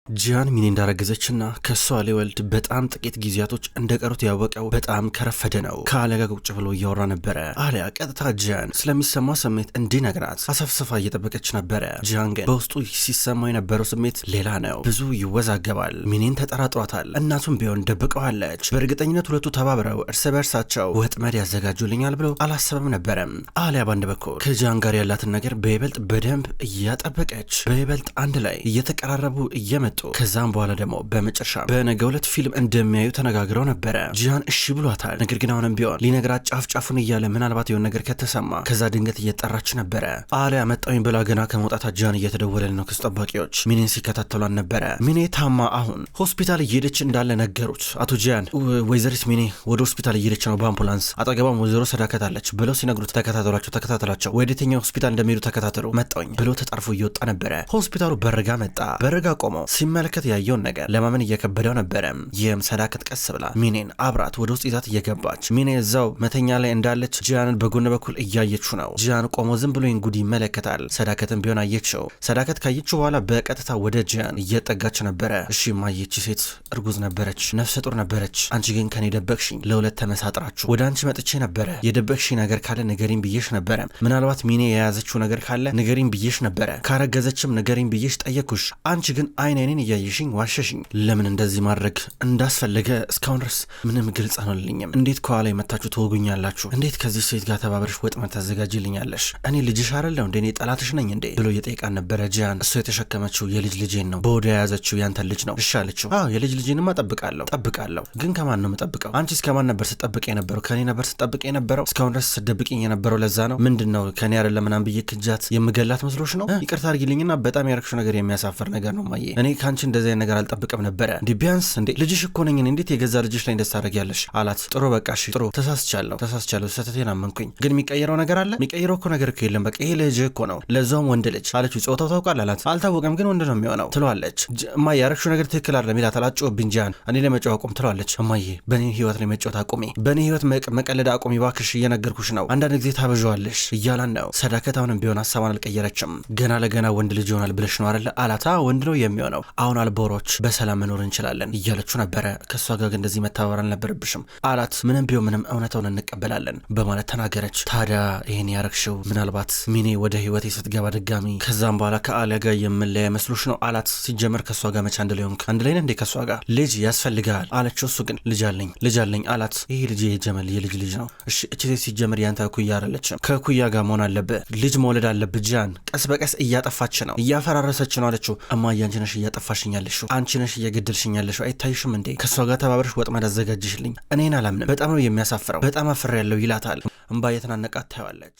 ጂያን ሚኒ እንዳረገዘችና ከሷ ሊወልድ በጣም ጥቂት ጊዜያቶች እንደቀሩት ያወቀው በጣም ከረፈደ ነው። ከአሊያ ጋር ቁጭ ብሎ እያወራ ነበረ። አሊያ ቀጥታ ጂያን ስለሚሰማው ስሜት እንዲነግራት አሰፍስፋ እየጠበቀች ነበረ። ጂያን ግን በውስጡ ሲሰማው የነበረው ስሜት ሌላ ነው። ብዙ ይወዛገባል። ሚኒን ተጠራጥሯታል። እናቱም ቢሆን ደብቀዋለች። በእርግጠኝነት ሁለቱ ተባብረው እርስ በርሳቸው ወጥመድ ያዘጋጁልኛል ብሎ አላሰበም ነበረም። አሊያ በአንድ በኩል ከጂያን ጋር ያላትን ነገር በይበልጥ በደንብ እያጠበቀች በይበልጥ አንድ ላይ እየተቀራረቡ እየመጡ ከዛም በኋላ ደግሞ በመጨረሻ በነገው ዕለት ፊልም እንደሚያዩ ተነጋግረው ነበረ። ጂያን እሺ ብሏታል። ነገር ግን አሁንም ቢሆን ሊነግራት ጫፍጫፉን እያለ ምናልባት የሆነ ነገር ከተሰማ ከዛ ድንገት እየጠራች ነበረ። አሊያ መጣኝ ብላ ገና ከመውጣታ ጂያን እየተደወለል ነው። ክስ ጠባቂዎች ሚኒን ሲከታተሏን ነበረ። ሚኔ ታማ አሁን ሆስፒታል እየሄደች እንዳለ ነገሩት። አቶ ጂያን ወይዘሪት ሚኔ ወደ ሆስፒታል እየሄደች ነው በአምቡላንስ አጠገቧም ወይዘሮ ሰዳከት አለች ብለው ሲነግሩት ተከታተሏቸው ወደ የትኛው ሆስፒታል እንደሚሄዱ ተከታተሉ መጣኝ ብሎ ተጣርፎ እየወጣ ነበረ። ሆስፒታሉ በረጋ መጣ። በረጋ ቆመው ሲመለከት ያየውን ነገር ለማመን እየከበደው ነበረ። ይህም ሰዳከት ቀስ ብላ ሚኔን አብራት ወደ ውስጥ ይዛት እየገባች ሚኔ እዛው መተኛ ላይ እንዳለች ጂያንን በጎን በኩል እያየችው ነው። ጂያን ቆሞ ዝም ብሎ ጉድ ይመለከታል። ሰዳከትን ቢሆን አየችው። ሰዳከት ካየችው በኋላ በቀጥታ ወደ ጂያን እየጠጋች ነበረ። እሺ ማየች ሴት እርጉዝ ነበረች፣ ነፍሰ ጡር ነበረች። አንቺ ግን ከኔ ደበቅሽኝ። ለሁለት ተመሳጥራችሁ ወደ አንቺ መጥቼ ነበረ። የደበቅሽኝ ነገር ካለ ንገሪኝ ብዬሽ ነበረ። ምናልባት ሚኔ የያዘችው ነገር ካለ ንገሪኝ ብዬሽ ነበረ። ካረገዘችም ንገሪኝ ብዬሽ ጠየኩሽ። አንቺ ግን አይኔን እያየሽኝ ዋሸሽኝ። ለምን እንደዚህ ማድረግ እንዳስፈለገ እስካሁን ድረስ ምንም ግልጽ አልሆነልኝም። እንዴት ከኋላ የመታችሁ ትወጉኛላችሁ? እንዴት ከዚህ ሴት ጋር ተባብረሽ ወጥመድ ታዘጋጅልኛለሽ? እኔ ልጅሽ አይደለሁ እንዴ? እኔ ጠላትሽ ነኝ እንዴ? ብሎ እየጠየቃን ነበረ። ጂያን እሱ የተሸከመችው የልጅ ልጄን ነው፣ በወደ የያዘችው ያንተን ልጅ ነው። እሺ አለችው። አዎ የልጅ ልጄንማ ጠብቃለሁ። ግን ከማን ነው የምጠብቀው? አንቺስ ከማን ነበር ስጠብቅ የነበረው? ከኔ ነበር ስጠብቅ የነበረው? እስካሁን ድረስ ስደብቅኝ የነበረው ለዛ ነው። ምንድን ነው ከኔ አይደለም ምናምን ብዬ ክጃት የምገላት መስሎሽ ነው? ይቅርታ አድርጊልኝና በጣም ያረግሽው ነገር የሚያሳፍር ነገር ነው ማየ። እኔ ካንቺ እንደዚህ አይነት ነገር አልጠብቅም ነበረ። እንዴ ቢያንስ እንዴ ልጅሽ እኮ ነኝ። እንዴት የገዛ ልጅሽ ላይ እንደዚህ ታደርጊያለሽ? አላት። ጥሩ በቃ እሺ ጥሩ ተሳስቻለሁ፣ ስህተቴን አመንኩኝ። ግን የሚቀየረው ነገር አለ? የሚቀየረው እኮ ነገር እኮ የለም። በቃ ይሄ ልጅ እኮ ነው፣ ለዛውም ወንድ ልጅ አለችው። ጾታው ታውቃል አላት። አልታወቀም ግን ወንድ ነው የሚሆነው ትለዋለች። እማዬ ያረግሽው ነገር ትክክል አይደለም ይላታል። አትጮህብኝ ጂያን፣ እኔ ለመጫወት አቁም ትለዋለች። እማዬ በእኔ ህይወት ላይ መጫወት አቁሚ፣ በእኔ ህይወት መቀለድ አቁሚ እባክሽ፣ እየነገርኩሽ ነው። አንዳንድ ጊዜ ታበዣዋለሽ እያላን ነው። ሰዳከት አሁንም ቢሆን ሀሳቧን አልቀየረችም። ገና ለገና ወንድ ልጅ ይሆናል ብለሽ ነው አይደለ አላታ። ወንድ ነው የሚሆነው። አሁን አልቦሮች በሰላም መኖር እንችላለን እያለችው ነበረ። ከእሷ ጋር ግን እንደዚህ መተባበር አልነበረብሽም አላት። ምንም ቢሆን ምንም እውነታውን እንቀበላለን በማለት ተናገረች። ታዲያ ይህን ያረግሽው ምናልባት ሚኔ ወደ ህይወቴ ስትገባ ድጋሚ ከዛም በኋላ ከአሊያ ጋር የምንለያ መስሎሽ ነው አላት። ሲጀመር ከእሷ ጋር መቼ አንድ ላይ ሆንክ? አንድ ላይ ነህ እንዴ ከእሷ ጋር? ልጅ ያስፈልጋል አለችው። እሱ ግን ልጅ አለኝ አላት። ይሄ ልጅ የጀመል የልጅ ልጅ ነው። እሺ እቺ ሴት ሲጀመር ያንተ ኩያ አይደለችም። ከኩያ ጋር መሆን አለብህ። ልጅ መውለድ አለብህ ጂያን። ቀስ በቀስ እያጠፋች ነው፣ እያፈራረሰች ነው አለችው። እማዬ አንቺ ነሽ እያጠፋሽኛለሽው፣ አንቺ ነሽ እየገደልሽኛለሽው፣ አይታይሽም እንዴ? ከእሷ ጋር ተባብረሽ ወጥመድ አዘጋጅሽልኝ። እኔን አላምንም። በጣም ነው የሚያሳፍረው። በጣም አፍሬያለሁ ይላታል። እምባ የተናነቃት ታያለች።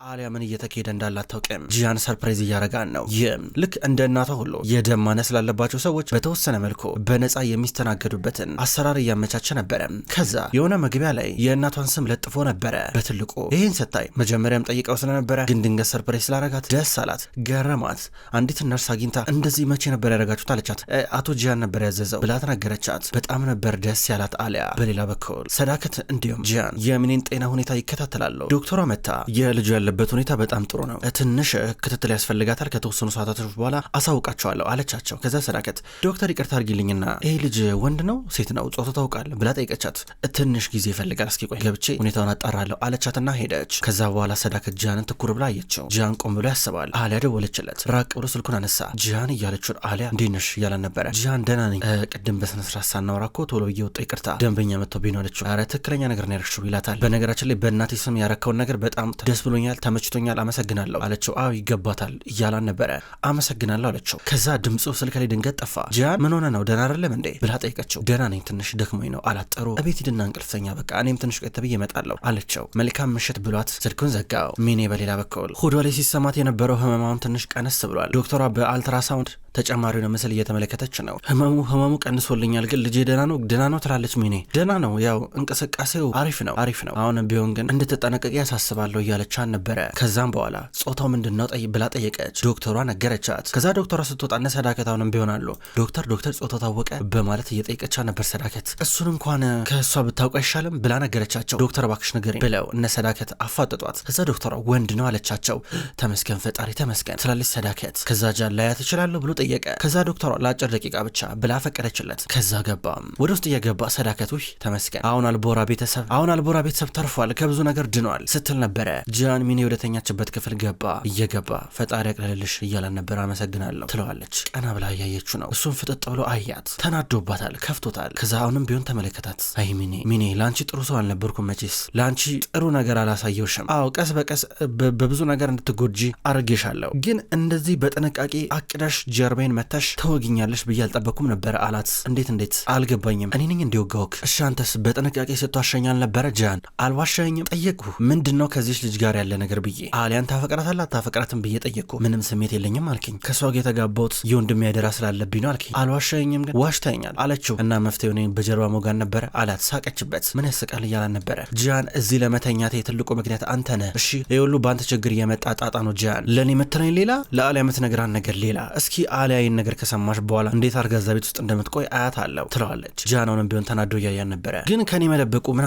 አሊያ ምን እየተካሄደ እንዳለ አታውቅም። ጂያን ሰርፕራይዝ እያረጋን ነው። ይህም ልክ እንደ እናቷ ሁሉ የደም ማነስ ስላለባቸው ሰዎች በተወሰነ መልኩ በነፃ የሚስተናገዱበትን አሰራር እያመቻቸ ነበረ። ከዛ የሆነ መግቢያ ላይ የእናቷን ስም ለጥፎ ነበረ በትልቁ። ይህን ስታይ መጀመሪያም ጠይቀው ስለነበረ ግን ድንገት ሰርፕራይዝ ስላረጋት ደስ አላት፣ ገረማት። አንዲት ነርስ አግኝታ እንደዚህ መቼ ነበር ያረጋችሁት አለቻት። አቶ ጂያን ነበር ያዘዘው ብላ ተናገረቻት። በጣም ነበር ደስ ያላት አሊያ። በሌላ በኩል ሰዳከት እንዲሁም ጂያን የሚኔን ጤና ሁኔታ ይከታተላሉ። ዶክተሯ መታ የልጁ ያለ በት ሁኔታ በጣም ጥሩ ነው፣ ትንሽ ክትትል ያስፈልጋታል፣ ከተወሰኑ ሰዓታቶች በኋላ አሳውቃቸዋለሁ አለቻቸው። ከዛ ሰዳከት ዶክተር ይቅርታ አድርጊልኝና ይሄ ልጅ ወንድ ነው ሴት ነው ጾታ ታውቃል ብላ ጠይቀቻት። ትንሽ ጊዜ ይፈልጋል፣ እስኪ ቆይ ገብቼ ሁኔታውን አጣራለሁ አለቻትና ሄደች። ከዛ በኋላ ሰዳከት ጂያንን ትኩር ብላ አየችው። ጂያን ቆም ብሎ ያስባል። አሊያ ደወለችለት። ራቅ ብሎ ስልኩን አነሳ። ጂያን እያለችው አሊያ እንዴት ነሽ እያለን ነበረ። ጂያን ደህና ነኝ፣ ቅድም በስነ ስርዓት ሳናወራ እኮ ቶሎ እየወጣ ይቅርታ ደንበኛ መጥቶብኝ ነው አለችው። ኧረ ትክክለኛ ነገር ነው ያደረግሽው ይላታል። በነገራችን ላይ በእናቴ ስም ያረከውን ነገር በጣም ደስ ብሎኛል፣ ተመችቶኛል፣ አመሰግናለሁ አለችው። አዎ ይገባታል እያላን ነበረ። አመሰግናለሁ አለችው። ከዛ ድምፁ ስልክ ላይ ድንገት ጠፋ። ጂያን ምን ሆነ ነው ደህና አይደለም እንዴ ብላ ጠይቀችው። ደህና ነኝ ትንሽ ደክሞኝ ነው አላት። ጥሩ እቤት ሂድና እንቅልፍተኛ በቃ እኔም ትንሽ ቆይተ ብዬ እመጣለሁ አለችው። መልካም ምሽት ብሏት ስልኩን ዘጋው። ሚኔ በሌላ በኩል ሆዷ ላይ ሲሰማት የነበረው ህመማውን ትንሽ ቀነስ ብሏል። ዶክተሯ በአልትራሳውንድ ተጨማሪውን ምስል እየተመለከተች ነው። ህመሙ ቀንሶልኛል ግን ልጄ ደህና ነው ትላለች ሚኔ። ደህና ነው ያው እንቅስቃሴው አሪፍ ነው አሁን ቢሆን ግን እንድትጠነቀቅ ያሳስባለሁ እያለቻን ነበረ። ከዛም በኋላ ጾታው ምንድነው ብላ ጠየቀች። ዶክተሯ ነገረቻት። ከዛ ዶክተሯ ስትወጣ እነ ሰዳከት አሁንም ቢሆናሉ ዶክተር ጾታው ታወቀ በማለት እየጠየቀቻት ነበር። ሰዳከት እሱን እንኳን ከእሷ ብታውቅ አይሻልም ብላ ነገረቻቸው። ዶክተር እባክሽ ንገሪኝ ብለው እነ ሰዳከት አፋጠጧት። ከዛ ዶክተሯ ወንድ ነው አለቻቸው። ተመስገን ፈጣሪ ተመስገን ትላለች ሰዳከት። ከዛ ጃን ላያት እችላለሁ ብሎ ጠየቀ። ከዛ ዶክተሯ ለአጭር ደቂቃ ብቻ ብላ ፈቀደችለት። ከዛ ገባ። ወደ ውስጥ እየገባ ሰዳከት ተመስገን አሁን አልቦራ ቤተሰብ ተርፏል፣ ከብዙ ነገር ድኗል ስትል ነበረ። ጂያን ሚኔ ወደተኛችበት ክፍል ገባ። እየገባ ፈጣሪ ያቅልልሽ እያላን ነበር። አመሰግናለሁ ትለዋለች። ቀና ብላ እያየችው ነው። እሱም ፍጥጥ ብሎ አያት። ተናዶባታል፣ ከፍቶታል። ከዛ አሁንም ቢሆን ተመለከታት። አይ ሚኔ ለአንቺ ጥሩ ሰው አልነበርኩም፣ መቼስ ለአንቺ ጥሩ ነገር አላሳየውሽም። አዎ ቀስ በቀስ በብዙ ነገር እንድትጎጂ አርጌሻለሁ፣ ግን እንደዚህ በጥንቃቄ አቅዳሽ ጀርባዬን መታሽ ተወግኛለሽ ብዬ አልጠበኩም ነበር አላት። እንዴት አልገባኝም። እኔ ነኝ እንዲወጋውክ? እሺ አንተስ በጥንቃቄ ስትዋሸኝ አልነበረ? ጃን አልዋሻኝም። ጠየቅኩ ምንድነው ከዚች ልጅ ጋር ያለ ነገር ብዬ። አሊያን ታፈቅራታለህ አታፈቅራትም ብዬ ጠየቅኩ። ምንም ስሜት የለኝም አልከኝ። ከሷ ጋር የተጋባሁት የወንድሜ ያደራ ስላለብኝ ነው አልከኝ። አልዋሻኝም ግን ዋሽተኛል አለችው። እና መፍትሄው እኔን በጀርባ ሞጋን ነበረ አላት። ሳቀችበት። ምን ያስቃል እያላን ነበረ። ጃን እዚህ ለመተኛቴ ትልቁ ምክንያት አንተ ነህ። እሺ የሁሉ በአንተ ችግር የመጣ ጣጣ ነው ጃን። ለእኔ የምትለኝ ሌላ፣ ለአሊያ የምትነግራን ነገር ሌላ። እስኪ አሊያ ይህን ነገር ከሰማሽ በኋላ እንዴት አርጋ እዛ ቤት ውስጥ እንደምትቆይ አያት አለው ትለዋለች። ጃን አሁንም ቢሆን ተናዶ እያያን ነበረ። ግን ከኔ መደበቁ ምን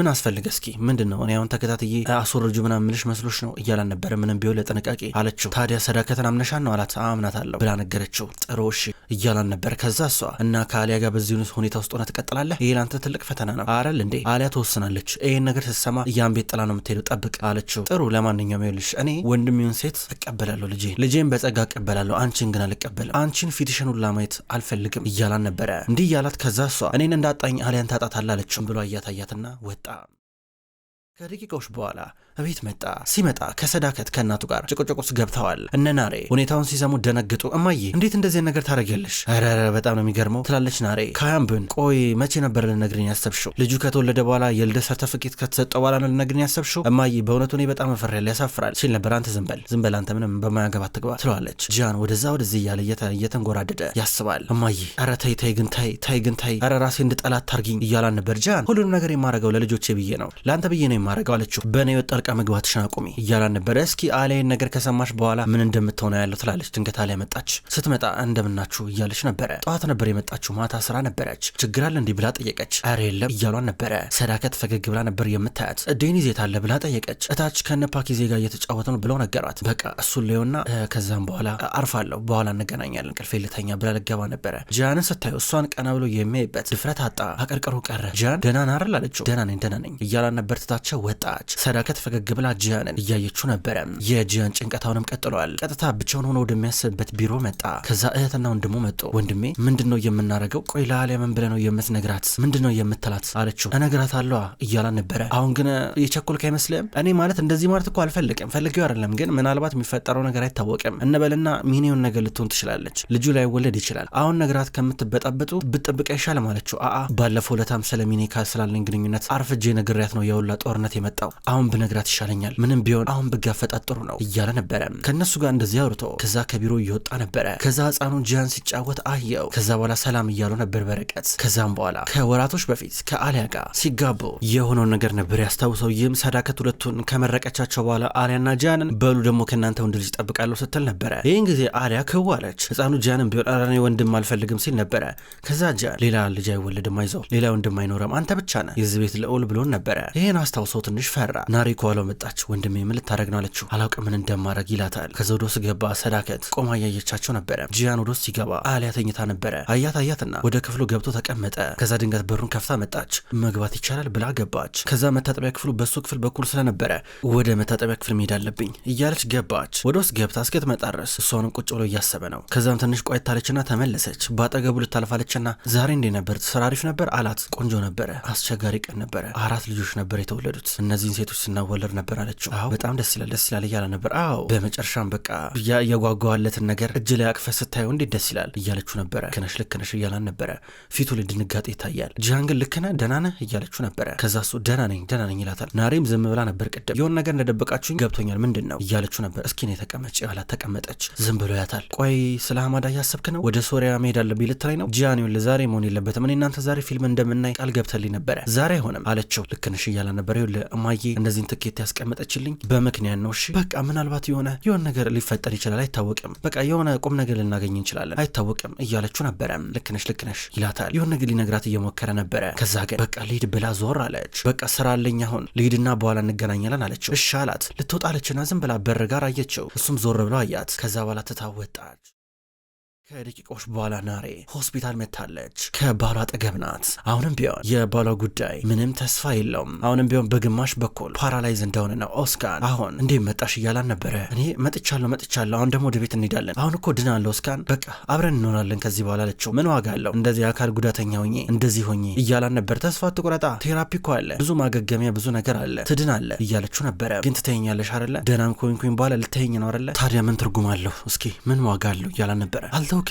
አስፈልገ እስኪ ምንድነው? እኔ አሁን ተከታትዬ አስወርጁ ምናምን ምልሽ መስሎሽ ነው እያላን ነበረ። ምንም ቢሆን ለጥንቃቄ አለችው። ታዲያ ሰዳከትን አምነሻን ነው አላት። አምናታለሁ ብላ ነገረችው። ጥሩ እሺ እያላን ነበር። ከዛ እሷ እና ከአሊያ ጋር በዚህ ሁኔታ ውስጥ ሆነ ትቀጥላለህ? ይሄ ላንተ ትልቅ ፈተና ነው አረል እንዴ? አሊያ ትወስናለች። ይሄን ነገር ስትሰማ ያን ቤት ጥላ ነው የምትሄደው፣ ጠብቅ አለችው። ጥሩ ለማንኛውም ይኸውልሽ እኔ ወንድሜውን ሴት እቀበላለሁ፣ ልጄን በጸጋ እቀበላለሁ፣ አንቺን ግን አልቀበልም፣ አንቺን ፊትሽን ሁላ ማየት አልፈልግም እያላን ነበረ። እንዲህ እያላት ከዛ እሷ እኔን እንዳጣኝ አሊያን ታጣታለህ አለችው ብሎ አያታያትና ወጣ። ከደቂቃዎች በኋላ እቤት መጣ። ሲመጣ ከሰዳከት ከእናቱ ጋር ጭቁጭቁ ውስጥ ገብተዋል። እነ ናሬ ሁኔታውን ሲሰሙ ደነግጡ። እማዬ እንዴት እንደዚህ ነገር ታደርጊያለሽ? ኧረ በጣም ነው የሚገርመው ትላለች ናሬ። ካያምብን ቆይ መቼ ነበር ልነግሪኝ ያሰብሽው? ልጁ ከተወለደ በኋላ የልደት ሰርተፍኬት ከተሰጠው በኋላ ነው ልነግሪኝ ያሰብሽው? እማዬ በእውነቱ እኔ በጣም እፈራለሁ፣ ያሳፍራል ሲል ነበር። አንተ ዝም በል አንተ ምንም በማያገባ ትግባ ትለዋለች። ጂያን ወደዛ ወደዚህ እያለ እየተንጎራደደ ያስባል። እማዬ ኧረ ተይ ግን ኧረ ራሴ እንድጠላት ታርጊኝ እያላን ነበር። ጂያን ሁሉንም ነገር የማረገው ለልጆቼ ብዬ ነው፣ ለአንተ ብዬ ነው የማረገው አለችው። በእኔ ወጣ መግባትሽን አቁሚ እያላን ነበረ። እስኪ አሊያን ነገር ከሰማሽ በኋላ ምን እንደምትሆነው ያለው ትላለች። ድንገት አሊያ መጣች። ስትመጣ እንደምናችሁ እያለች ነበረ። ጠዋት ነበር የመጣችው፣ ማታ ስራ ነበረች። ችግር አለ እንዲህ ብላ ጠየቀች። ኧረ የለም እያሏን ነበረ። ሰዳከት ፈገግ ብላ ነበር የምታያት። ዴኒዝ የት አለ ብላ ጠየቀች። እታች ከነ ፓኪዜ ጋር እየተጫወተ ነው ብለው ነገሯት። በቃ እሱን ሌውና ከዛም በኋላ አርፋለሁ፣ በኋላ እንገናኛለን፣ ቅልፌ ልተኛ ብላ ልገባ ነበረ። ጂያንን ስታየው እሷን ቀና ብሎ የሚያይበት ድፍረት አጣ። አቀርቅሮ ቀረ። ጂያን ደህና ነህ አይደል አለችው። ደህና ነኝ እያሏን ነበር። ትታቸው ወጣች። ሰዳከት ፈገግ ብላ ጂያንን እያየችው ነበረ። የጂያን ጭንቀታውንም ቀጥሏል። ቀጥታ ብቻውን ሆኖ ወደሚያስብበት ቢሮ መጣ። ከዛ እህትና ወንድሙ መጡ። ወንድሜ ምንድነው የምናረገው? ቆይ ለአሊያ ምን ብለህ ነው የምትነግራት? ምንድነው የምትላት አለችው። እነግራታለሁ እያላን ነበረ። አሁን ግን የቸኮልክ አይመስልም? እኔ ማለት እንደዚህ ማለት እኮ አልፈልግም፣ ፈልጌው አይደለም፣ ግን ምናልባት የሚፈጠረው ነገር አይታወቅም እንበልና ሚኔውን ነገር ልትሆን ትችላለች፣ ልጁ ላይ ወለድ ይችላል። አሁን ነግራት ከምትበጣበጡ ብትጠብቅ አይሻልም አለችው። ባለፈው ለታም ስለሚኔ ስላለኝ ግንኙነት አርፍጄ ነግሬያት ነው የውላ ጦርነት የመጣው። አሁን ብነግራት ይሻለኛል፣ ምንም ቢሆን አሁን ብጋፈጣት ጥሩ ነው እያለ ነበረ። ከነሱ ጋር እንደዚህ አውርቶ ከዛ ከቢሮ እየወጣ ነበረ። ከዛ ህፃኑ ጂያን ሲጫወት አየው። ከዛ በኋላ ሰላም እያሉ ነበር በርቀት። ከዛም በኋላ ከወራቶች በፊት ከአሊያ ጋር ሲጋቡ የሆነውን ነገር ነበር ያስታውሰው። ይህም ሰዳከት ሁለቱን ከመረቀቻቸው በኋላ አሊያና ጂያንን በሉ ደግሞ ከእናንተ ወንድ ልጅ ጠብቃለሁ ስትል ነበረ። ይህን ጊዜ አሊያ ክዋለች። ህፃኑ ጂያንን ቢሆን ኧረ እኔ ወንድም አልፈልግም ሲል ነበረ። ከዛ ጂያን ሌላ ልጅ አይወለድም፣ አይዞህ ሌላ ወንድም አይኖረም፣ አንተ ብቻ ነህ የዚህ ቤት ልዑል ብሎን ነበረ። ይህን አስታውሰው ትንሽ ፈራ። ናሬ ከኋላው መጣች። ወንድሜ ምን ልታደርግ ነው አለችው። አላውቅም ምን እንደማረግ ይላታል። ከዛ ወደ ውስጥ ገባ። ሰዳከት ቆማ እያየቻቸው ነበረ። ጂያን ወደ ውስጥ ሲገባ አሊያ ተኝታ ነበረ። አያትና ወደ ክፍሉ ገብቶ ተቀመጠ። ከዛ ድንገት በሩን ከፍታ መጣች። መግባት ይቻላል ብላ ገባች። ከዛ መታጠቢያ ክፍሉ በሱ ክፍል በኩል ስለነበረ ወደ መታጠቢያ ክፍል መሄድ አለብኝ እያለች ገባች። ወደ ውስጥ ገብታ እስክትመጣ ድረስ እሷንም ቁጭ ብሎ እያሰበ ነው። ከዛም ትንሽ ቆየት አለችና ተመለሰች። ባጠገቡ ልታልፋለችና ዛሬ እንዴ ነበር? ስራ አሪፍ ነበር አላት። ቆንጆ ነበረ፣ አስቸጋሪ ቀን ነበረ፣ 4 ልጆች ነበር የተወለዱት፣ እነዚህን ሴቶች ስናወለድ ነበር አለችው። አዎ በጣም ደስ ይላል እያለ ነበር። አዎ በመጨረሻም በቃ የጓጓዋለትን ነገር እጅ ላይ አቅፈ ስታየው እንዴት ደስ ይላል እያለችው ነበረ። ልክ ነሽ እያላን ነበረ። ፊቱ ላይ ድንጋጤ ይታያል። ጂያን ግን ልክ ነህ ደህና ነህ እያለችው ነበረ። ከዛ እሱ ደህና ነኝ ይላታል። ናሬም ዝም ብላ ነበር። ቅድም የሆነ ነገር እንደደበቃችሁኝ ገብቶኛል፣ ምንድን ነው እያለችው ነበር። እስኪ ነው ተቀመጭ ያላት። ተቀመጠች። ዝም ብሎ ያታል። ቆይ ስለ ሀማዳ እያሰብክ ነው? ወደ ሶሪያ መሄድ አለብኝ ልትለኝ ነው? ጂያን ይኸውልህ ዛሬ መሆን የለበትም፣ እኔ እናንተ ዛሬ ፊልም እንደምናይ ቃል ገብተልኝ ነበረ፣ ዛሬ አይሆንም አለችው። ልክ ነሽ እያላን ነበር። ይኸውልህ እማዬ እንደዚህን ትኬት ያስቀመጠችልኝ በምክንያት ነው። እሺ በቃ ምናልባት የሆነ ነገር ሊፈጠር ይችላል፣ አይታወቅም፣ በቃ የሆነ ቁም ነገር ልናገኝ እንችላለን፣ አይታወቅም እያለችው ነበረ። ልክ ነሽ ይላታል። የሆነ ነገር ሊነግራት እየሞከረ ነበረ። ከዛ ግን በቃ ልሂድ ብላ ዞር አለች። በቃ ስራ አለኝ አሁን ልሂድና በኋላ እንገናኛለን አለችው። እሺ አላት። ልትወጣለችና ዝም ብላ በር ጋር አየችው። እሱም ዞር ብሎ አያት። ከዛ በኋላ ትታወጣች። ከደቂቃዎች በኋላ ናሬ ሆስፒታል መታለች። ከባሏ አጠገብ ናት። አሁንም ቢሆን የባሏ ጉዳይ ምንም ተስፋ የለውም። አሁንም ቢሆን በግማሽ በኩል ፓራላይዝ እንደሆነ ነው። ኦስካን አሁን እንዴ መጣሽ እያላን ነበረ። እኔ መጥቻለሁ፣ አሁን ደግሞ ወደ ቤት እንሄዳለን። አሁን እኮ ድናለሁ ኦስካን፣ በቃ አብረን እንሆናለን ከዚህ በኋላ አለችው። ምን ዋጋ አለው እንደዚህ አካል ጉዳተኛ ሆኜ እንደዚህ ሆኜ እያላን ነበር። ተስፋ ትቁረጣ፣ ቴራፒ እኮ አለ፣ ብዙ ማገገሚያ፣ ብዙ ነገር አለ፣ ትድናለ እያለችው ነበረ። ግን ትተኛለሽ አይደለ? ደህናም ኮንኩኝ በኋላ ልተኝ ነው አይደለ? ታዲያ ምን ትርጉም አለው? እስኪ ምን ዋጋ አለው እያላን ነበረ።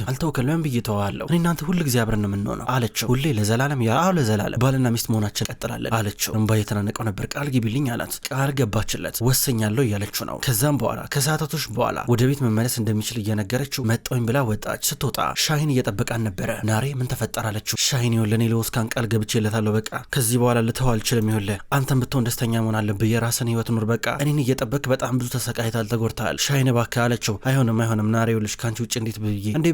አልተውክም ለምን ብዬ ተዋለሁ። እኔ እናንተ ሁሉ ጊዜ አብረን ነው የምንሆነው አለችው። ሁሌ ለዘላለም ለዘላለም ባልና ሚስት መሆናችን ቀጥላለን አለችው። እንባ እየተናነቀው ነበር። ቃል ግቢልኝ አላት። ቃል ገባችለት። ወሰኛለሁ እያለችው ነው። ከዛም በኋላ ከሰዓታቶች በኋላ ወደ ቤት መመለስ እንደሚችል እየነገረችው መጣሁኝ ብላ ወጣች። ስትወጣ ሻሂን እየጠበቃን ነበረ። ናሬ ምን ተፈጠረ አለችው። ሻሂን ይኸውልህ እኔ ለኦስካን ቃል ገብቼለታለሁ። በቃ ከዚህ በኋላ ልተው አልችልም። ይኸውልህ አንተም ብትሆን ደስተኛ መሆን አለብህ። የራስን ህይወት ኑር። በቃ እኔን እየጠበቅ በጣም ብዙ ተሰቃይታል፣ ተጎድተሃል። ሻሂን እባክህ አለችው። አይሆንም ናሬ ይኸውልሽ ከአንቺ ውጭ እንዴት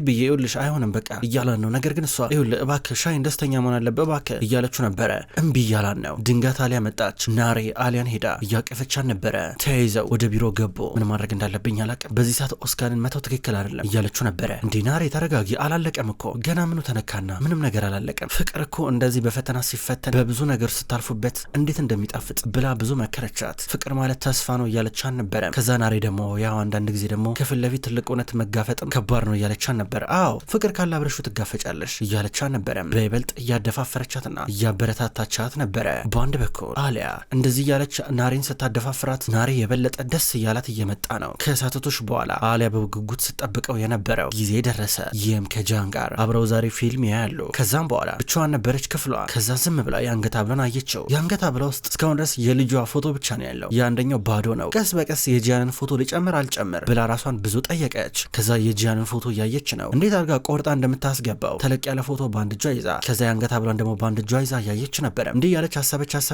ብዬ ይኸውልሽ አይሆንም በቃ እያላን ነው። ነገር ግን እሷ ይኸውልህ እባክህ ሻሂን ደስተኛ መሆን አለብህ እባክህ እያለችው ነበረ። እምቢ እያላን ነው። ድንገት አሊያ መጣች። ናሬ አሊያን ሄዳ እያቀፈቻን ነበረ። ተያይዘው ወደ ቢሮ ገቡ። ምን ማድረግ እንዳለብኝ አላውቅም፣ በዚህ ሰዓት ኦስካንን መተው ትክክል አይደለም እያለችው ነበረ። እንዴ ናሬ ተረጋጊ፣ አላለቀም እኮ ገና ምኑ ተነካና፣ ምንም ነገር አላለቀም። ፍቅር እኮ እንደዚህ በፈተና ሲፈተን በብዙ ነገር ስታልፉበት እንዴት እንደሚጣፍጥ ብላ ብዙ መከረቻት። ፍቅር ማለት ተስፋ ነው እያለቻን ነበረ። ከዛ ናሬ ደግሞ ያው አንዳንድ ጊዜ ደግሞ ከፊት ለፊት ትልቅ እውነት መጋፈጥም ከባድ ነው እያለቻን ነበር። አዎ ፍቅር ካለ አብረሹ ትጋፈጫለሽ እያለቻን ነበረ። በይበልጥ እያደፋፈረቻትና እያበረታታቻት ነበረ። በአንድ በኩል አሊያ እንደዚህ እያለች ናሬን ስታደፋፍራት ናሬ የበለጠ ደስ እያላት እየመጣ ነው። ከሰዓታቶች በኋላ አሊያ በጉጉት ስጠብቀው የነበረው ጊዜ ደረሰ። ይህም ከጃን ጋር አብረው ዛሬ ፊልም ያያሉ። ከዛም በኋላ ብቻዋን ነበረች ክፍሏ። ከዛ ዝም ብላ የአንገት ሐብሏን አየችው። የአንገት ሐብሏ ውስጥ እስካሁን ድረስ የልጇ ፎቶ ብቻ ነው ያለው። የአንደኛው ባዶ ነው። ቀስ በቀስ የጂያንን ፎቶ ሊጨምር አልጨምር ብላ ራሷን ብዙ ጠየቀች። ከዛ የጂያንን ፎቶ እያየች ነው። እንዴት አድርጋ ቆርጣ እንደምታስገባው ተለቅ ያለ ፎቶ በአንድ እጇ ይዛ፣ ከዛ የአንገት ሐብሏን ደግሞ በአንድ እጇ ይዛ እያየች ነበረ። እንዲህ ያለች አሰበችና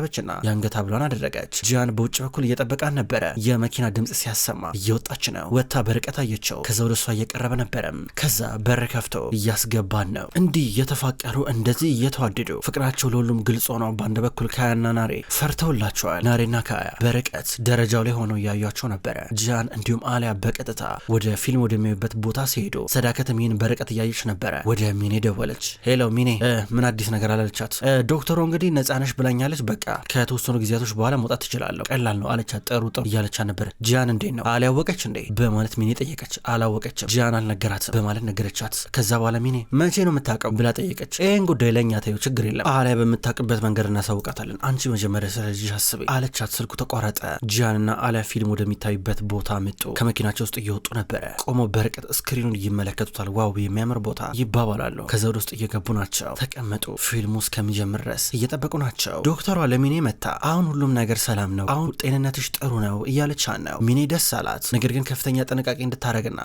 የአንገት ሐብሏን አደረገች። ጂያን በውጭ በኩል እየጠበቃን ነበረ። የመኪና ድምጽ ሲያሰማ እየወጣች ነው። ወታ በርቀት አየችው። ከዛ ወደ እሷ እየቀረበ ነበረ። ከዛ በር ከፍቶ እያስገባን ነው። እንዲህ እየተፋቀሩ እንደዚህ እየተዋደዱ ፍቅራቸው ለሁሉም ግልጽ ሆነው በአንድ በኩል ካያና ናሬ ፈርተውላቸዋል። ናሬና ካያ በርቀት ደረጃው ላይ ሆነው እያዩቸው ነበረ። ጂያን እንዲሁም አሊያ በቀጥታ ወደ ፊልም ወደሚያዩበት ቦታ ሲሄዱ ሰዳከትም ይህን በርቀት እያየች ነበረ። ወደ ሚኔ ደወለች። ሄሎ ሚኔ ምን አዲስ ነገር አለቻት። ዶክተሩ እንግዲህ ነጻነሽ ብላኛለች። በቃ ከተወሰኑ ጊዜያቶች በኋላ መውጣት ትችላለሁ፣ ቀላል ነው አለቻት። ጥሩ እያለቻት ነበር። ጂያን እንዴት ነው አላወቀች እንዴ በማለት ሚኔ ጠየቀች። አላወቀችም፣ ጂያን አልነገራትም በማለት ነገረቻት። ከዛ በኋላ ሚኔ መቼ ነው የምታውቀው ብላ ጠየቀች። ይህን ጉዳይ ለእኛ ተይው፣ ችግር የለም አሊያ በምታውቅበት መንገድ እናሳውቃታለን፣ አንቺ መጀመሪያ ስለ ልጅሽ አስቢ አለቻት። ስልኩ ተቋረጠ። ጂያንና አሊያ ፊልም ወደሚታዩበት ቦታ መጡ። ከመኪናቸው ውስጥ እየወጡ ነበረ። ቆሞ በርቀት ስክሪኑን ይመለከቱታል። ዋው የሚያምር ቦታ ይባባላሉ። ከዛ ወደ ውስጥ እየገቡ ናቸው። ተቀመጡ። ፊልሙ እስከሚጀምር ድረስ እየጠበቁ ናቸው። ዶክተሯ ለሚኔ መታ አሁን ሁሉም ነገር ሰላም ነው፣ አሁን ጤንነትሽ ጥሩ ነው እያለቻት ነው። ሚኔ ደስ አላት። ነገር ግን ከፍተኛ ጥንቃቄ እንድታረግና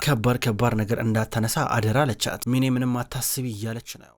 ከባድ ነገር እንዳታነሳ አደራ አለቻት። ሚኔ ምንም አታስቢ እያለች ነው።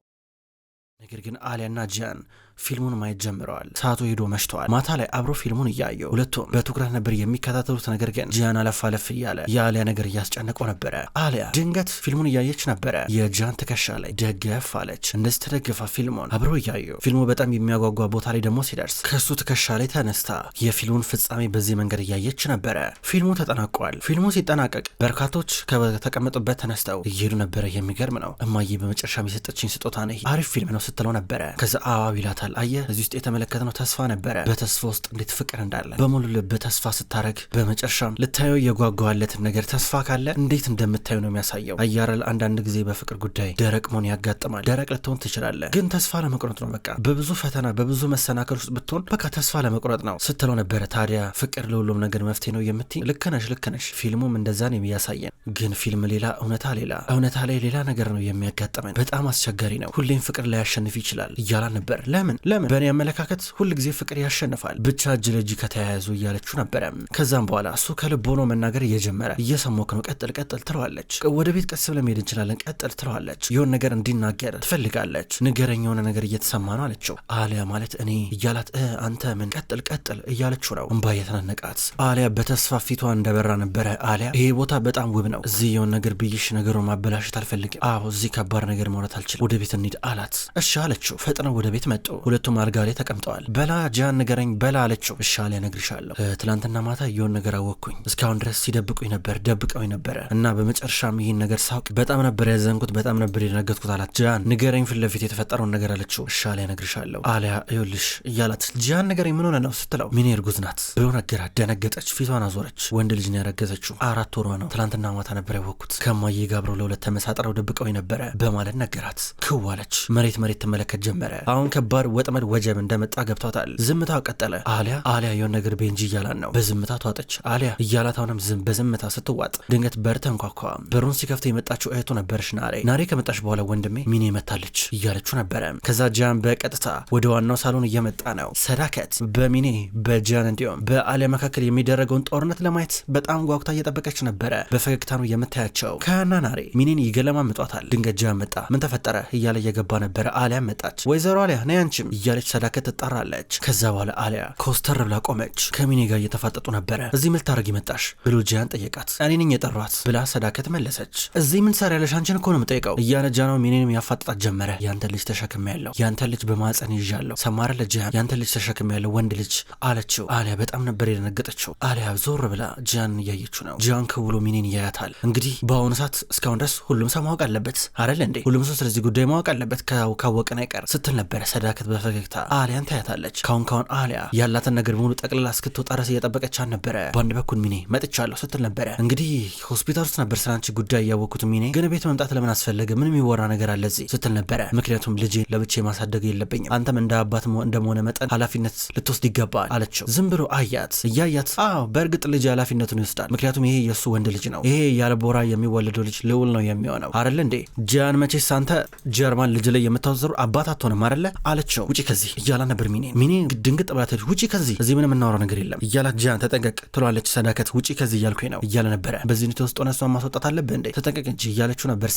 ነገር ግን አሊያና ጂያን ፊልሙን ማየት ጀምረዋል። ሰዓቱ ሄዶ መሽተዋል። ማታ ላይ አብሮ ፊልሙን እያየው ሁለቱም በትኩረት ነበር የሚከታተሉት። ነገር ግን ጂያን አለፍ እያለ የአሊያ ነገር እያስጨነቀው ነበረ። አሊያ ድንገት ፊልሙን እያየች ነበረ። የጂያን ትከሻ ላይ ደገፍ አለች። እንደዚህ ተደግፋ ፊልሙን አብሮ እያየው ፊልሙ በጣም የሚያጓጓ ቦታ ላይ ደግሞ ሲደርስ ከሱ ትከሻ ላይ ተነስታ የፊልሙን ፍጻሜ በዚህ መንገድ እያየች ነበረ። ፊልሙ ተጠናቋል። ፊልሙ ሲጠናቀቅ በርካቶች ከተቀመጡበት ተነስተው እየሄዱ ነበረ። የሚገርም ነው። እማዬ በመጨረሻ የሰጠችኝ ስጦታ ነው፣ አሪፍ ፊልም ነው ስትለው ነበረ። ከዛ አዋብ ይላታል። አየህ እዚህ ውስጥ የተመለከትነው ተስፋ ነበረ። በተስፋ ውስጥ እንዴት ፍቅር እንዳለ በሙሉ ልብ ተስፋ ስታረግ በመጨረሻም ልታየው የጓጓዋለትን ነገር ተስፋ ካለ እንዴት እንደምታዩ ነው የሚያሳየው። አያረል አንዳንድ ጊዜ በፍቅር ጉዳይ ደረቅ መሆን ያጋጥማል። ደረቅ ልትሆን ትችላለህ፣ ግን ተስፋ ለመቁረጥ ነው። በቃ በብዙ ፈተና በብዙ መሰናከል ውስጥ ብትሆን በቃ ተስፋ ለመቁረጥ ነው ስትለው ነበረ። ታዲያ ፍቅር ለሁሉም ነገር መፍትሄ ነው የምትይ ልክ ነሽ። ፊልሙም እንደዛ ነው የሚያሳየን። ግን ፊልም ሌላ፣ እውነታ ላይ ሌላ ነገር ነው የሚያጋጥመን። በጣም አስቸጋሪ ነው። ሁሌም ፍቅር ላይ ያሸንፍ ይችላል እያላ ነበር። ለምን በእኔ አመለካከት ሁል ጊዜ ፍቅር ያሸንፋል፣ ብቻ እጅ ለእጅ ከተያያዙ እያለችው ነበረ። ከዛም በኋላ እሱ ከልብ ሆኖ መናገር እየጀመረ እየሰሞክ ነው። ቀጥል ትለዋለች። ወደ ቤት ቀስ ብለን መሄድ እንችላለን፣ ቀጥል ትለዋለች። የሆነ ነገር እንዲናገር ትፈልጋለች። ንገረኝ፣ የሆነ ነገር እየተሰማ ነው አለችው። አሊያ ማለት እኔ እያላት አንተ ምን ቀጥል እያለችው ነው። እንባ እየተናነቃት አሊያ በተስፋ ፊቷ እንደበራ ነበረ። አሊያ ይሄ ቦታ በጣም ውብ ነው፣ እዚህ የሆነ ነገር ብይሽ ነገሩን ማበላሸት አልፈልግም። አዎ እዚህ ከባድ ነገር ማውራት አልችልም፣ ወደ ቤት እንሂድ አላት። እሺ አለችው። ፈጥነው ወደ ቤት መጡ። ሁለቱም አልጋ ላይ ተቀምጠዋል። በላ ጂያን ንገረኝ በላ አለችው። እሺ አሊያ እነግርሻለሁ። ትላንትና ማታ የሆነ ነገር አወቅኩኝ። እስካሁን ድረስ ሲደብቁኝ ነበር ደብቀውኝ ነበረ እና በመጨረሻም ይህን ነገር ሳውቅ በጣም ነበር ያዘንኩት፣ በጣም ነበር የደነገጥኩት አላት። ጂያን ንገረኝ ፊት ለፊት የተፈጠረውን ነገር አለችው። እሺ አሊያ እነግርሻለሁ። አሊያ ይኸውልሽ እያላት ጂያን ንገረኝ ምን ሆነ ነው ስትለው ሚኔ እርጉዝ ናት ብሎ ነገራት። ደነገጠች፣ ፊቷን አዞረች። ወንድ ልጅ ነው ያረገዘችው፣ 4 ወሯ ነው። ትላንትና ማታ ነበር ያወቅኩት። ከማዬ ጋር አብረው ለሁለት ተመሳጥረው ደብቀውኝ ነበረ በማለት ነገራት። ክዋለች። መሬት ትመለከት ጀመረ። አሁን ከባድ ወጥመድ ወጀብ እንደመጣ ገብቷታል። ዝምታው ቀጠለ። አሊያ የሆነ ነገር ቤንጂ እያላን ነው። በዝምታ ተዋጠች። አሊያ እያላት አሁንም በዝምታ ስትዋጥ ድንገት በር ተንኳኳ። በሩን ሲከፍት የመጣችው እህቱ ነበረች ናሬ ከመጣች በኋላ ወንድሜ ሚኔ መታለች እያለችው ነበረ። ከዛ ጂያን በቀጥታ ወደ ዋናው ሳሎን እየመጣ ነው። ሰዳከት በሚኔ በጂያን እንዲሁም በአሊያ መካከል የሚደረገውን ጦርነት ለማየት በጣም ጓጉታ እየጠበቀች ነበረ። በፈገግታ ነው የምታያቸው። ከና ናሬ ሚኔን ይገለማምጧታል። ድንገት ጂያን መጣ። ምን ተፈጠረ እያለ እየገባ ነበረ። አሊያ መጣች። ወይዘሮ አሊያ ነይ አንቺም እያለች ሰዳከት ትጣራለች። ከዛ በኋላ አሊያ ኮስተር ብላ ቆመች። ከሚኔ ጋር እየተፋጠጡ ነበረ። እዚህ ምን ልታረጊ መጣሽ ብሎ ጂያን ጠየቃት። እኔ ነኝ የጠሯት ብላ ሰዳከት መለሰች። እዚህ ምን ትሰሪያለሽ አንቺን እኮ ነው የምጠይቀው እያለ ጃናው ሚኔንም ያፋጥጣት ጀመረ። ያንተ ልጅ ተሸክሜያለሁ፣ ያንተ ልጅ በማህፀን ይዣለሁ፣ ሰማረ ለጂያን ያንተ ልጅ ተሸክሜያለሁ ወንድ ልጅ አለችው። አሊያ በጣም ነበር የደነገጠችው። አሊያ ዞር ብላ ጂያንን እያየችው ነው። ጂያን ከብሎ ሚኔን ያያታል። እንግዲህ በአሁኑ ሰዓት እስካሁን ድረስ ሁሉም ሰው ማወቅ አለበት አይደል እንዴ? ሁሉም ሰው ስለዚህ ጉዳይ ማወቅ አለበት ካወቀን አይቀር ስትል ነበረ ሰዳከት በፈገግታ። አሊያን ታያታለች። ካሁን አሊያ ያላትን ነገር ሙሉ ጠቅልላ እስክትወጣ ድረስ እየጠበቀቻት ነበረ። በአንድ በኩል ሚኔ መጥቻለሁ ስትል ነበረ። እንግዲህ ሆስፒታል ውስጥ ነበር ስላንቺ ጉዳይ ያወቅኩት ሚኔ፣ ግን ቤት መምጣት ለምን አስፈለገ? ምንም የሚወራ ነገር አለ እዚህ ስትል ነበረ። ምክንያቱም ልጄ ለብቻ ማሳደግ የለብኝም፣ አንተም እንደ አባት እንደመሆነ መጠን ኃላፊነት ልትወስድ ይገባል አለችው። ዝም ብሎ አያት። እያያት አዎ በእርግጥ ልጅ ኃላፊነቱን ይወስዳል፣ ምክንያቱም ይሄ የእሱ ወንድ ልጅ ነው። ይሄ ያለ ቦራ የሚወለደው ልጅ ልውል ነው የሚሆነው አይደል እንዴ? ጂያን መቼስ አንተ ጀርማን ልጅ ላይ የምታወዘሩ አባት አትሆንም አይደለ አለችው። ውጪ ከዚህ እያላ ነበር ሚኔ ድንግጥ ብላ ተደች። ውጪ ከዚህ እዚህ ምንም የምናወራው ነገር የለም እያላት ጂያን ተጠንቀቅ ትሏለች ሰዳከት። ውጪ ከዚህ እያልኩኝ ነው እያለ ነበረ። በዚህ ንት ውስጥ ሆነሷን ማስወጣት አለብህ እንዴ ተጠንቀቅ እንጂ እያለችው ነበር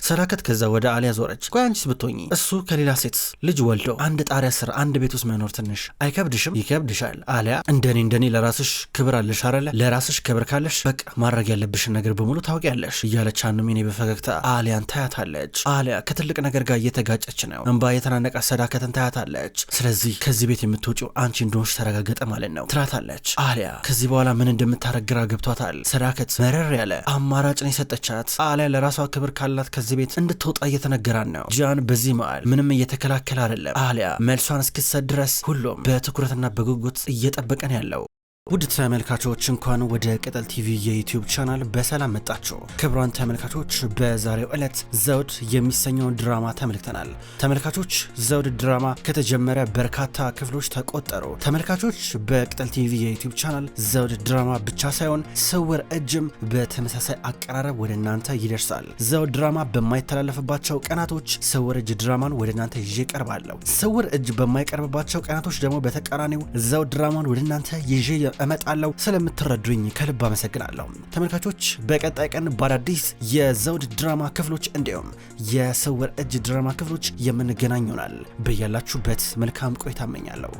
ሰዳከት ከዛ ወደ አሊያ ዞረች። ቆይ አንቺስ ብትሆኚ እሱ ከሌላ ሴት ልጅ ወልዶ አንድ ጣሪያ ስር አንድ ቤት ውስጥ መኖር ትንሽ አይከብድሽም? ይከብድሻል አሊያ። እንደኔ ለራስሽ ክብር አለሽ አይደለ? ለራስሽ ክብር ካለሽ በቃ ማድረግ ያለብሽን ነገር በሙሉ ታውቂያለሽ እያለች አንዱ ሚኔ በፈገግታ አሊያን ታያታለች። አሊያ ከትልቅ ነገር ጋር እየተጋጨች ነው። እንባ የተናነቃ ሰዳከትን ታያታለች። ስለዚህ ከዚህ ቤት የምትወጪው አንቺ እንደሆንሽ ተረጋገጠ ማለት ነው ትላታለች። አሊያ ከዚህ በኋላ ምን እንደምታረግ ግራ ገብቷታል። ሰዳከት መረር ያለ አማራጭ ነው የሰጠቻት። አሊያ ለራሷ ክብር ካላት ከዚህ ቤት እንድትወጣ እየተነገራን ነው። ጂያን በዚህ መሃል ምንም እየተከላከለ አይደለም። አሊያ መልሷን እስክትሰጥ ድረስ ሁሉም በትኩረትና በጉጉት እየጠበቀን ያለው። ውድ ተመልካቾች እንኳን ወደ ቅጠል ቲቪ የዩቲዩብ ቻናል በሰላም መጣችሁ። ክቡራን ተመልካቾች በዛሬው ዕለት ዘውድ የሚሰኘውን ድራማ ተመልክተናል። ተመልካቾች ዘውድ ድራማ ከተጀመረ በርካታ ክፍሎች ተቆጠሩ። ተመልካቾች በቅጠል ቲቪ የዩቲዩብ ቻናል ዘውድ ድራማ ብቻ ሳይሆን ስውር እጅም በተመሳሳይ አቀራረብ ወደ እናንተ ይደርሳል። ዘውድ ድራማ በማይተላለፍባቸው ቀናቶች ስውር እጅ ድራማን ወደ እናንተ ይዤ ቀርባለሁ። ስውር እጅ በማይቀርብባቸው ቀናቶች ደግሞ በተቃራኒው ዘውድ ድራማን ወደ እናንተ ይዤ እመጣለሁ። ስለምትረዱኝ ከልብ አመሰግናለሁ። ተመልካቾች በቀጣይ ቀን በአዳዲስ የዘውድ ድራማ ክፍሎች እንዲሁም የስውር እጅ ድራማ ክፍሎች የምንገናኝ ይሆናል። በያላችሁበት መልካም ቆይታ እመኛለሁ።